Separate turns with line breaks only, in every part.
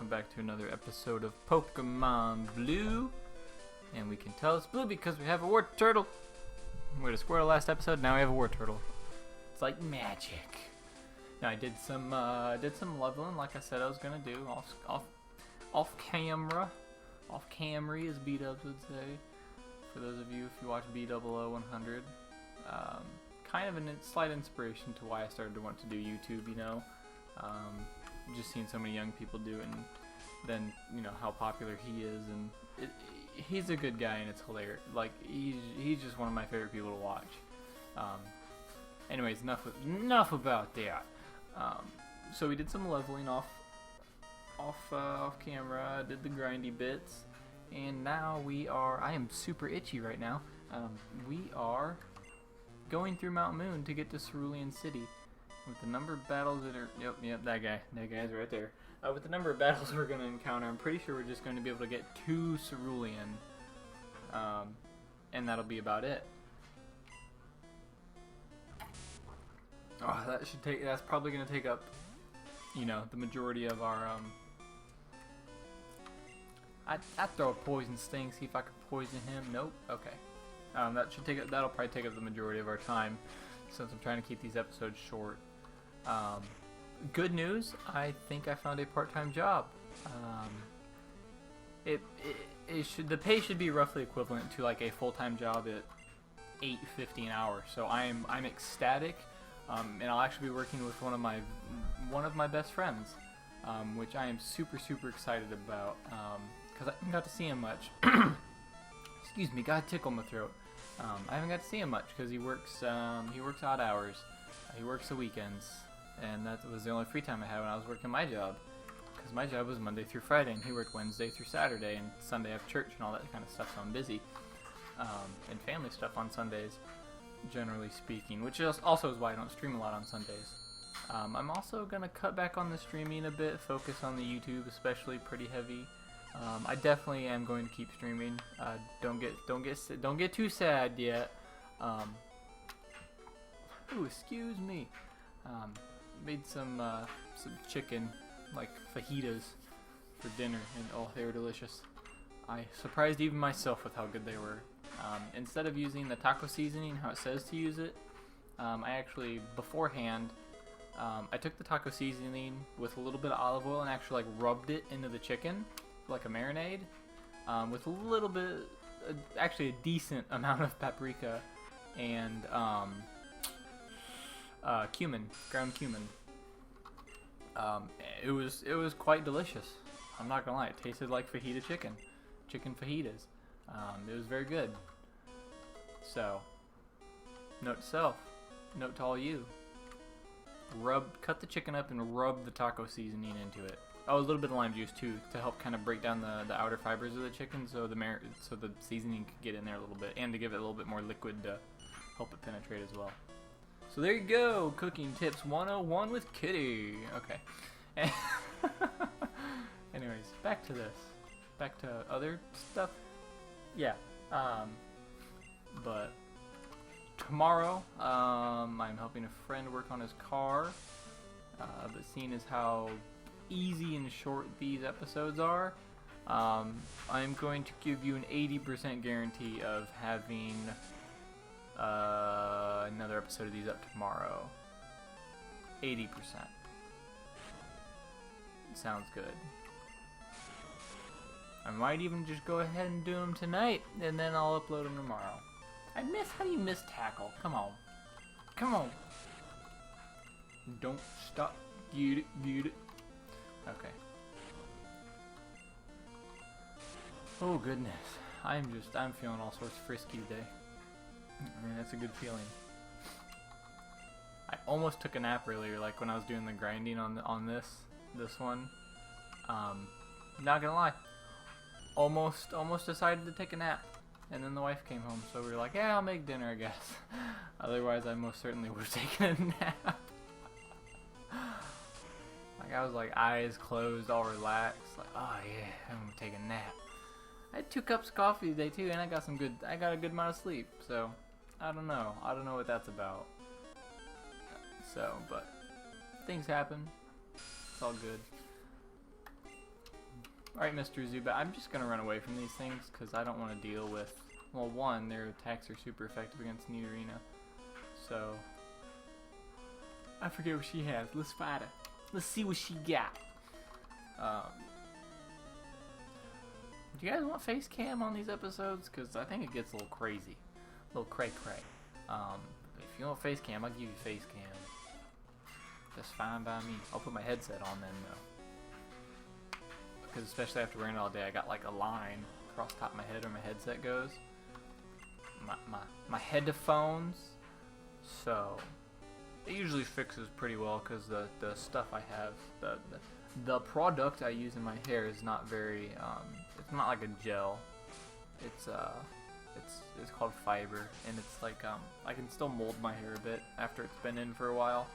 welcome back to another episode of Pokemon Blue. And we can tell it's blue because we have a war turtle. We had a squirrel last episode, now we have a war turtle. It's like magic. Now I did some leveling like I said I was gonna do off camera. Off camry, as B-dubs would say. For those of you if you watch B000100. Kind of a slight inspiration to why I started to want to do YouTube, you know. Just seeing so many young people do it, and then you know how popular he is, and he's a good guy, and it's hilarious. Like he's just one of my favorite people to watch. Anyways, enough about that. So we did some leveling off camera, did the grindy bits, and now I am super itchy right now. We are going through Mount Moon to get to Cerulean City. With the number of battles that are... Yep, that guy's right there. With the number of battles we're going to encounter, I'm pretty sure we're just going to be able to get to Cerulean. And that'll be about it. Oh, that's probably going to take up, you know, the majority of our, I'd throw a poison sting, see if I could poison him. Nope. Okay. That'll probably take up the majority of our time, since I'm trying to keep these episodes short. Good news, I think I found a part-time job. The pay should be roughly equivalent to like a full-time job at $8.50 an hour. So I'm ecstatic, and I'll actually be working with one of my best friends, which I am super excited about, because I haven't got to see him much. Excuse me, got a tickle in my throat. I haven't got to see him much because he works odd hours. He works the weekends, and that was the only free time I had when I was working my job, because my job was Monday through Friday, and he worked Wednesday through Saturday, and Sunday I have church and all that kind of stuff, so I'm busy, and family stuff on Sundays, generally speaking, which also is why I don't stream a lot on Sundays. I'm also gonna cut back on the streaming a bit, focus on the YouTube, especially pretty heavy. I definitely am going to keep streaming. Don't get too sad yet. Ooh, excuse me. Made some chicken, like fajitas, for dinner, and oh, they were delicious. I surprised even myself with how good they were. Instead of using the taco seasoning, how it says to use it, I actually beforehand, I took the taco seasoning with a little bit of olive oil and actually like rubbed it into the chicken, like a marinade, with a little bit, actually a decent amount of paprika and cumin, ground cumin. It was quite delicious. I'm not gonna lie, it tasted like fajita chicken fajitas. It was very good. So, note to self, note to all you: cut the chicken up and rub the taco seasoning into it. Oh, a little bit of lime juice too, to help kind of break down the outer fibers of the chicken, so the seasoning could get in there a little bit, and to give it a little bit more liquid to help it penetrate as well. So there you go, cooking tips 101 with Kitty. Okay. Anyways, back to this. Back to other stuff. Yeah. But tomorrow, I'm helping a friend work on his car. But seeing as how easy and short these episodes are, I'm going to give you an 80% guarantee of having another episode of these up tomorrow. 80%. Sounds good. I might even just go ahead and do them tonight, and then I'll upload them tomorrow. How do you miss tackle? Come on. Come on. Don't stop. Get it. Okay. Oh goodness. I'm feeling all sorts of frisky today. I mean, that's a good feeling. I almost took a nap earlier, like when I was doing the grinding on this one. Not gonna lie, almost decided to take a nap, and then the wife came home, so we were like, yeah, I'll make dinner, I guess. Otherwise, I most certainly would have taken a nap. Like I was like eyes closed, all relaxed, like, oh yeah, I'm gonna take a nap. I had 2 cups of coffee today too, and I got a good amount of sleep. So I don't know what that's about. So, but things happen. It's all good. Alright, Mr. Zubat, I'm just gonna run away from these things because I don't want to deal with, well, one, their attacks are super effective against Nidorina. So, I forget what she has. Let's fight her. Let's see what she got. Do you guys want face cam on these episodes? Because I think it gets a little crazy. A little cray-cray. If you want face cam, I'll give you face cam. That's fine by me. I'll put my headset on then, though. Because especially after wearing it all day, I got like a line across the top of my head where my headset goes. My headphones. So, it usually fixes pretty well because the stuff I have, the product I use in my hair is not very, it's not like a gel. It's called fiber, and it's like, I can still mold my hair a bit after it's been in for a while.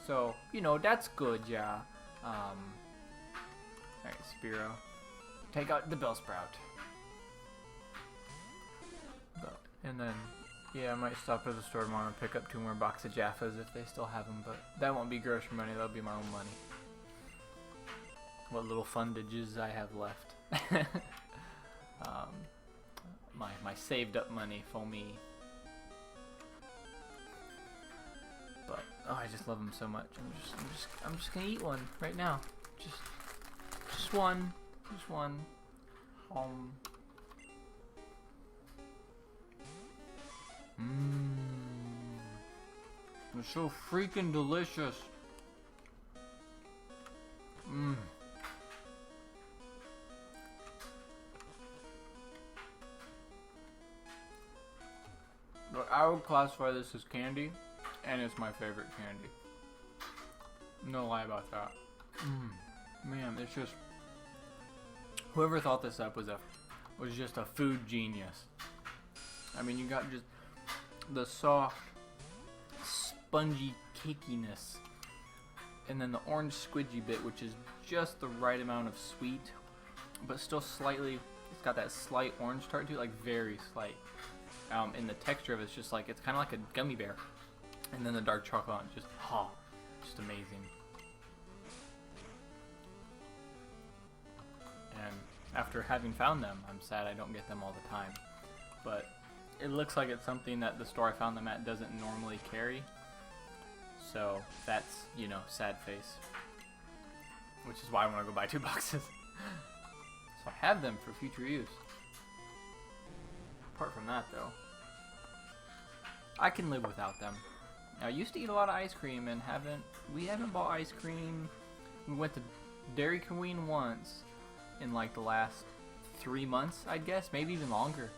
So, you know, that's good, yeah. Alright, Spearow. Take out the Bellsprout. And then, yeah, I might stop at the store tomorrow and pick up 2 more boxes of Jaffas if they still have them, but that won't be grocery money, that'll be my own money. What little fundages I have left. My saved up money for me. But oh, I just love them so much. I'm just gonna eat one right now. Just one. It's so freaking delicious. But I would classify this as candy, and it's my favorite candy. No lie about that. Man, it's just, whoever thought this up was just a food genius. I mean, you got just the soft, spongy cakiness, and then the orange squidgy bit, which is just the right amount of sweet, but still slightly, it's got that slight orange tart to it, like very slight. And the texture of it's just like, it's kind of like a gummy bear. And then the dark chocolate on it, just amazing. And after having found them, I'm sad I don't get them all the time. But it looks like it's something that the store I found them at doesn't normally carry. So that's, you know, sad face. Which is why I want to go buy 2 boxes. So I have them for future use. Apart from that, though, I can live without them. Now, I used to eat a lot of ice cream, and we haven't bought ice cream. We went to Dairy Queen once in like the last 3 months, I'd guess, maybe even longer.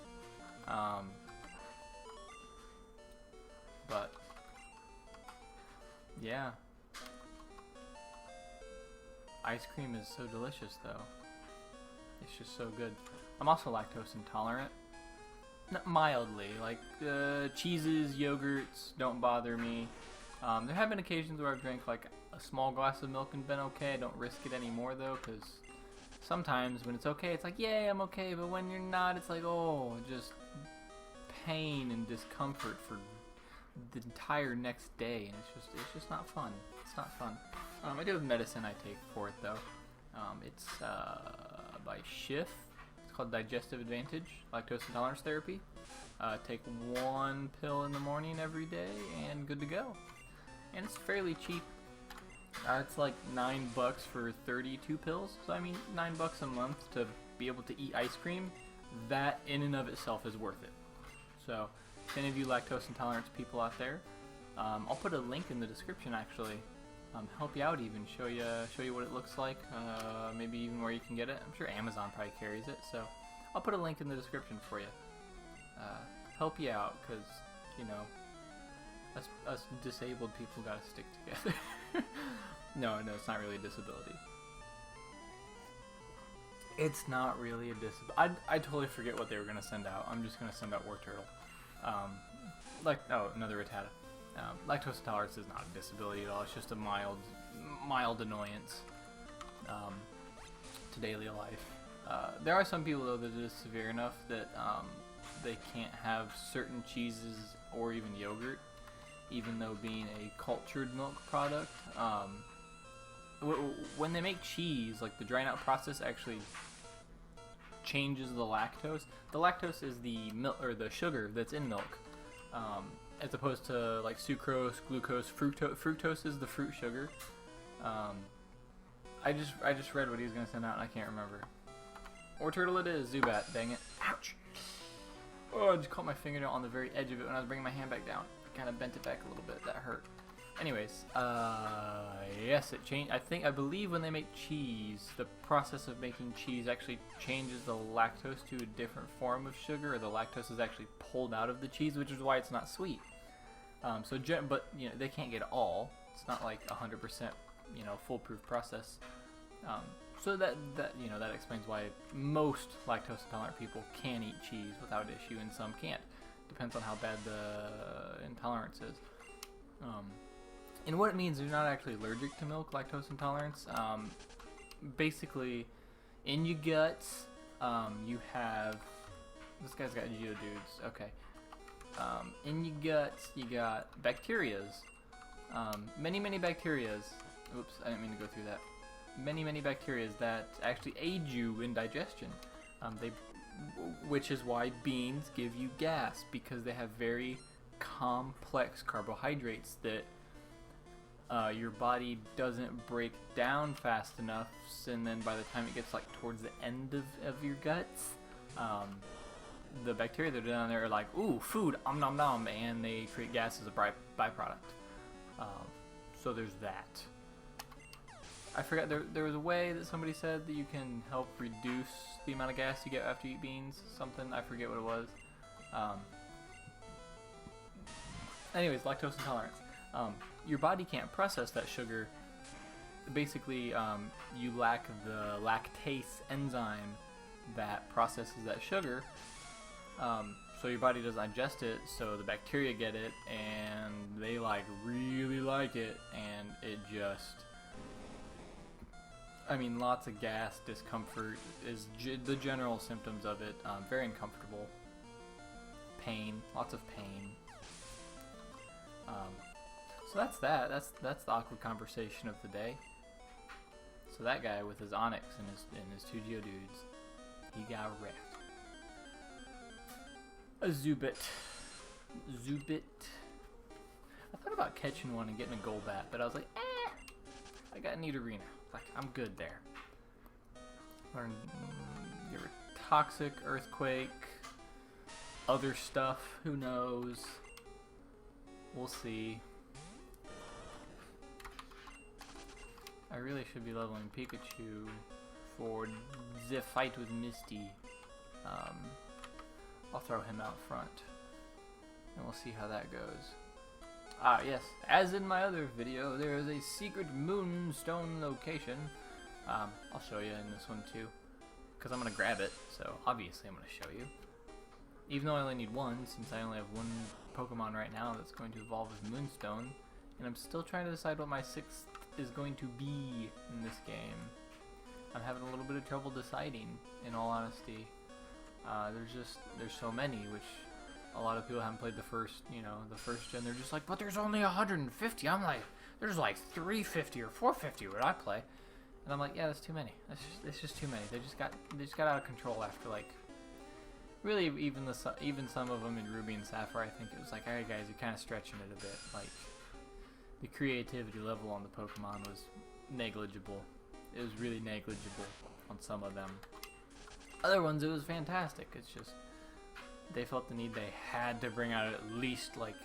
But yeah, ice cream is so delicious, though. It's just so good. I'm also lactose intolerant. Not mildly, like cheeses, yogurts don't bother me. There have been occasions where I've drank like a small glass of milk and been okay. I don't risk it anymore though, because sometimes when it's okay, it's like, yay, I'm okay. But when you're not, it's like, oh, just pain and discomfort for the entire next day, and it's just not fun. It's not fun. I do have medicine I take for it though. It's by Schiff. Called Digestive Advantage, lactose intolerance therapy. Take 1 pill in the morning every day and good to go. And it's fairly cheap. It's like $9 for 32 pills. So I mean, $9 a month to be able to eat ice cream, that in and of itself is worth it. So if any of you lactose intolerant people out there, I'll put a link in the description actually. Help you out, even show you what it looks like, maybe even where you can get it. I'm sure Amazon probably carries it, so I'll put a link in the description for you. Help you out, because, you know, us disabled people gotta stick together. No, it's not really a disability. It's not really a disability. I totally forget what they were gonna send out. I'm just gonna send out War Turtle. Another Rattata. Lactose intolerance is not a disability at all. It's just a mild annoyance to daily life. There are some people though that it is severe enough that they can't have certain cheeses or even yogurt, even though being a cultured milk product. When they make cheese, like the drying out process actually changes the lactose. The lactose is the milk or the sugar that's in milk, as opposed to like sucrose, glucose, fructose. Fructose is the fruit sugar. I just read what he was gonna send out and I can't remember. Or turtle it is, Zubat. Dang it! Ouch! Oh, I just caught my fingernail on the very edge of it when I was bringing my hand back down. I kind of bent it back a little bit. That hurt. Anyways, yes, it changed. I believe when they make cheese, the process of making cheese actually changes the lactose to a different form of sugar, or the lactose is actually pulled out of the cheese, which is why it's not sweet. But you know, they can't get it all. It's not like 100%, you know, foolproof process. So that explains why most lactose intolerant people can eat cheese without issue, and some can't. Depends on how bad the intolerance is. And what it means, you're not actually allergic to milk, lactose intolerance. Basically, in your guts, you have... This guy's got geodudes. Okay. In your guts, you got bacterias. Many bacterias. Oops, I didn't mean to go through that. Many bacterias that actually aid you in digestion. Which is why beans give you gas, because they have very complex carbohydrates that your body doesn't break down fast enough, and then by the time it gets like towards the end of your guts, the bacteria that are down there are like, ooh, food, nom nom, and they create gas as a byproduct. So there's that. I forgot, there was a way that somebody said that you can help reduce the amount of gas you get after you eat beans, something, I forget what it was. Anyways, lactose intolerance. Your body can't process that sugar. Basically, you lack the lactase enzyme that processes that sugar. So your body doesn't digest it, so the bacteria get it, and they like really like it, and it just... I mean, lots of gas, discomfort is the general symptoms of it. Very uncomfortable. Pain, lots of pain. So that's that. That's the awkward conversation of the day. So that guy with his Onyx and his two Geodudes, he got wrecked. A Zubat. I thought about catching one and getting a Golbat, but I was like, I got a Nidorino. Like, I'm good there. Learn your Toxic, Earthquake, other stuff, who knows? We'll see. I really should be leveling Pikachu for the fight with Misty. I'll throw him out front, and we'll see how that goes. Ah, yes, as in my other video, there is a secret moonstone location. I'll show you in this one too, because I'm going to grab it, so obviously I'm going to show you. Even though I only need one, since I only have one Pokemon right now that's going to evolve as Moonstone, and I'm still trying to decide what my 6th is going to be in this game. I'm having a little bit of trouble deciding, in all honesty. There's so many, which a lot of people haven't played the first gen. They're just like, but there's only 150. I'm like, there's like 350 or 450 what I play, and I'm like, yeah, that's too many. That's just too many. They just got out of control after like, really even some of them in Ruby and Sapphire. I think it was like, alright guys, you're kind of stretching it a bit. Like, the creativity level on the Pokemon was negligible. It was really negligible on some of them. Other ones, it was fantastic. It's just, they felt the need, they had to bring out at least like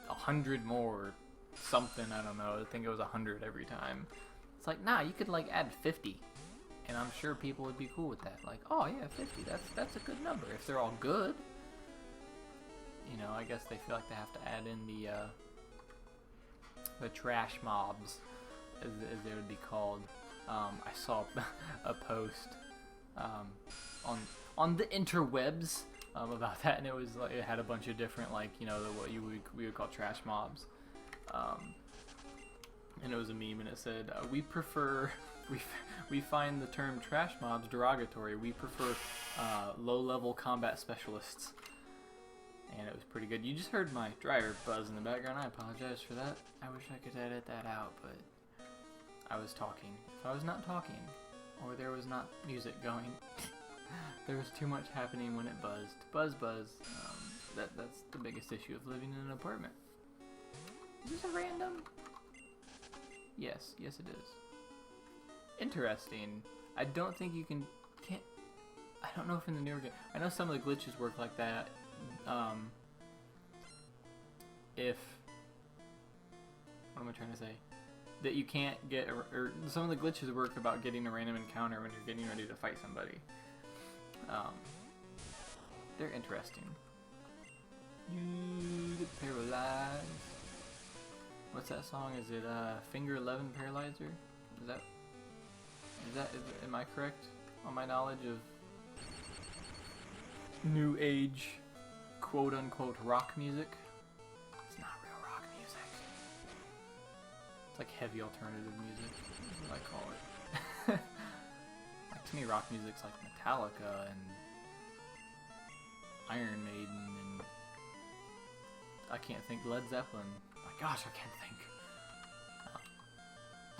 100 more something, I don't know. I think it was 100 every time. It's like, nah, you could like add 50, and I'm sure people would be cool with that. Like, oh yeah, 50, that's a good number if they're all good. You know, I guess they feel like they have to add in the trash mobs, as they would be called. I saw a post on the interwebs about that, and it was like, it had a bunch of different, like, you know, what we would call trash mobs, and it was a meme, and it said, we find the term trash mobs derogatory. We prefer low-level combat specialists. And it was pretty good. You just heard my dryer buzz in the background. I apologize for that. I wish I could edit that out, but I was talking. If I was not talking, or there was not music going, There was too much happening when it buzzed. Buzz, buzz. That's the biggest issue of living in an apartment. Is this a random? Yes, yes it is. Interesting. I don't think you can't. I don't know if in the newer game. I know some of the glitches work like that. If what am I trying to say? That you can't get, or some of the glitches work about getting a random encounter when you're getting ready to fight somebody. They're interesting. You get paralyzed. What's that song? Is it Finger 11 Paralyzer? Am I correct on my knowledge of new age quote unquote rock music? It's not real rock music. It's like heavy alternative music, is what I call it. Like, to me, rock music's like Metallica and Iron Maiden and I can't think Led Zeppelin. My gosh, I can't think.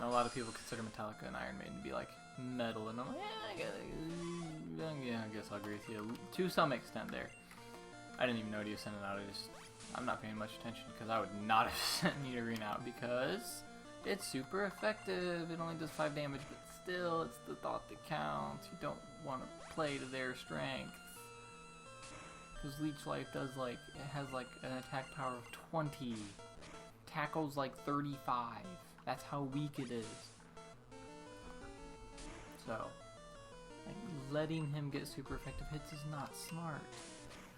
A lot of people consider Metallica and Iron Maiden to be like metal, and I'm like, I guess I'll agree with you to some extent there. I didn't even know you sent it out. I'm not paying much attention because I would not have sent Nidorine out because it's super effective. It only does 5 damage, but still, it's the thought that counts. You don't want to play to their strength. Because Leech Life does it has like an attack power of 20. Tackles like 35. That's how weak it is. So, like, letting him get super effective hits is not smart.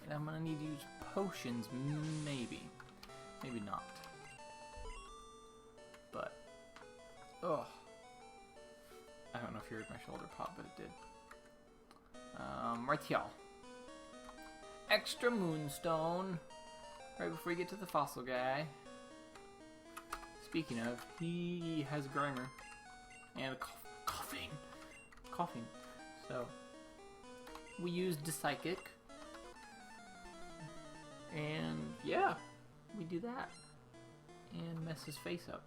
And I'm gonna need to use potions, maybe. Maybe not. But, ugh. I don't know if you heard my shoulder pop, but it did. Right here. Extra Moonstone. Right before you get to the fossil guy. Speaking of, he has a Grimer. And a coughing. So, we used the Psychic. And, yeah, we do that. And mess his face up.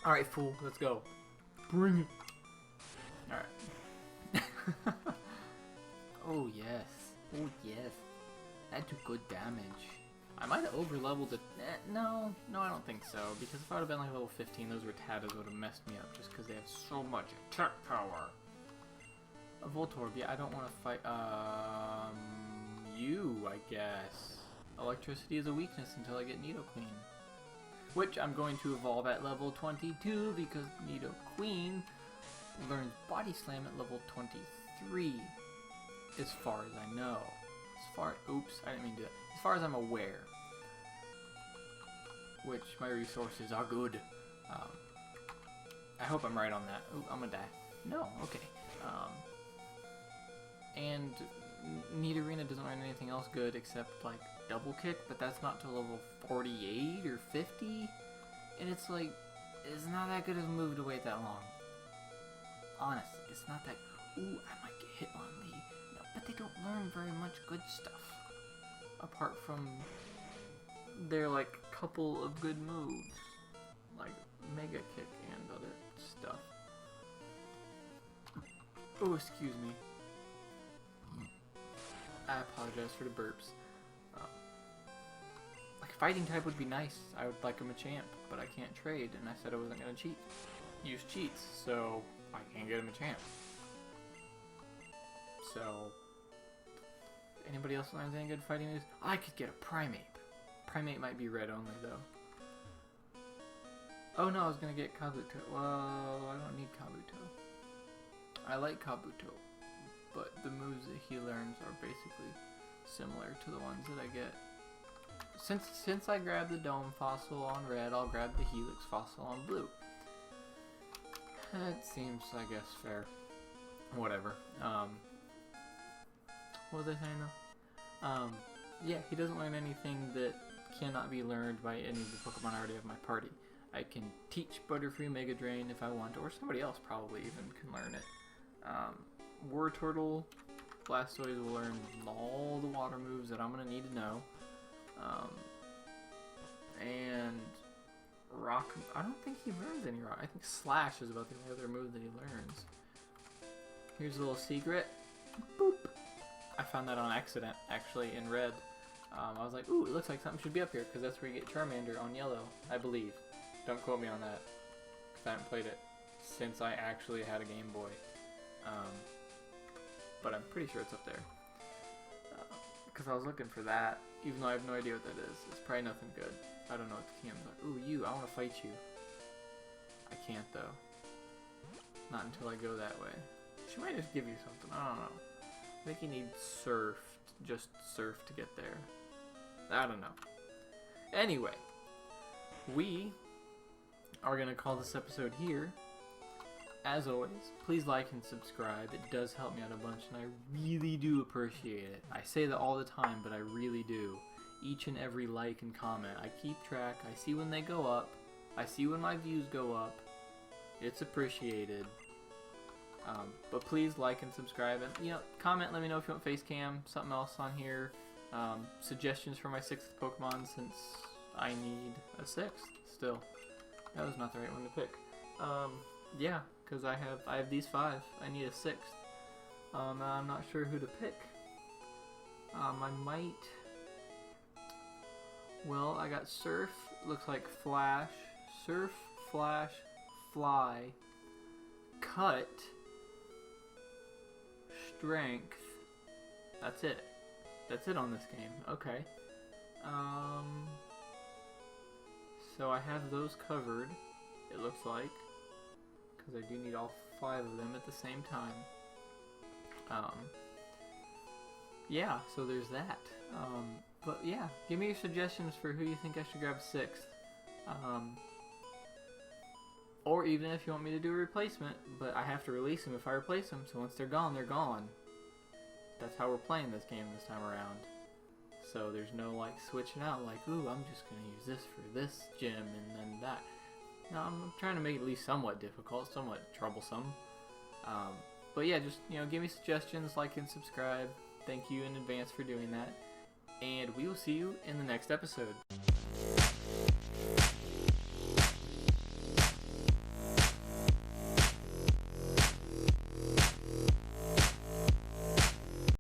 Alright, fool, let's go. Bring it. Alright. Oh, yes. Oh, yes. That took good damage. I might have over-leveled it. No, I don't think so. Because if I would have been like level 15, those Rattatas would have messed me up just because they have so much attack power. A Voltorb, yeah, I don't want to fight, you, I guess. Electricity is a weakness until I get Nidoqueen. Which I'm going to evolve at level 22 because Nidoqueen learns Body Slam at level 23. As far as I know. Oops, I didn't mean to do that. As far as I'm aware. Which, my resources are good. I hope I'm right on that. Ooh, I'm gonna die. No, okay. And Nidorina doesn't learn anything else good except, like, Double Kick, but that's not till level 48 or 50. And it's like, it's not that good of a move to wait that long. Honestly, it's not that, ooh, I might get Hitmonlee. No, but they don't learn very much good stuff. Apart from their, like, couple of good moves. Like, Mega Kick and other stuff. Oh, excuse me. I apologize for the burps. Like, fighting type would be nice. I would like him a champ, but I can't trade, and I said I wasn't gonna use cheats, so I can't get him a champ. So, anybody else learns any good fighting moves? I could get a Primeape. Primeape might be red only, though. Oh no, I was gonna get Kabuto. Well, I don't need Kabuto. I like Kabuto, but the moves that he learns are basically similar to the ones that I get. Since I grabbed the Dome Fossil on red, I'll grab the Helix Fossil on blue. That seems, I guess, fair. Whatever. What was I saying though? Yeah, he doesn't learn anything that cannot be learned by any of the Pokemon I already have in my party. I can teach Butterfree Mega Drain if I want, or somebody else probably even can learn it. Wartortle, Blastoise will learn all the water moves that I'm going to need to know. And rock. I don't think he learns any rock. I think slash is about the only other move that he learns. Here's a little secret. Boop. I found that on accident, actually, in red. I was like, ooh, it looks like something should be up here, because that's where you get Charmander on yellow, I believe. Don't quote me on that, because I haven't played it since I actually had a Game Boy. But I'm pretty sure it's up there. Because I was looking for that, even though I have no idea what that is. It's probably nothing good. I don't know what the cam's like. Ooh, you, I want to fight you. I can't, though. Not until I go that way. She might just give you something, I don't know. I think you need surf, just surf to get there. I don't know. Anyway, we are going to call this episode here. As always, please like and subscribe. It does help me out a bunch, and I really do appreciate it. I say that all the time, but I really do. Each and every like and comment. I keep track. I see when they go up. I see when my views go up. It's appreciated. But please like and subscribe, and comment. Let me know if you want face cam, something else on here. Suggestions for my 6th Pokemon, since I need a 6th still. That was not the right one to pick. Yeah, because I have these 5. I need a 6th. I'm not sure who to pick. I might. Well, I got Surf. Looks like Flash. Surf, Flash, Fly, Cut, Strength. That's it. That's it on this game. Okay. So I have those covered, it looks like, because I do need all 5 of them at the same time. Yeah, so there's that. But yeah, give me your suggestions for who you think I should grab 6th. Or even if you want me to do a replacement, but I have to release them if I replace them, so once they're gone, they're gone. That's how we're playing this game this time around. So there's no like switching out like, ooh, I'm just going to use this for this gym and then that. No, I'm trying to make it at least somewhat difficult, somewhat troublesome. But yeah, just, give me suggestions, like and subscribe. Thank you in advance for doing that. And we will see you in the next episode.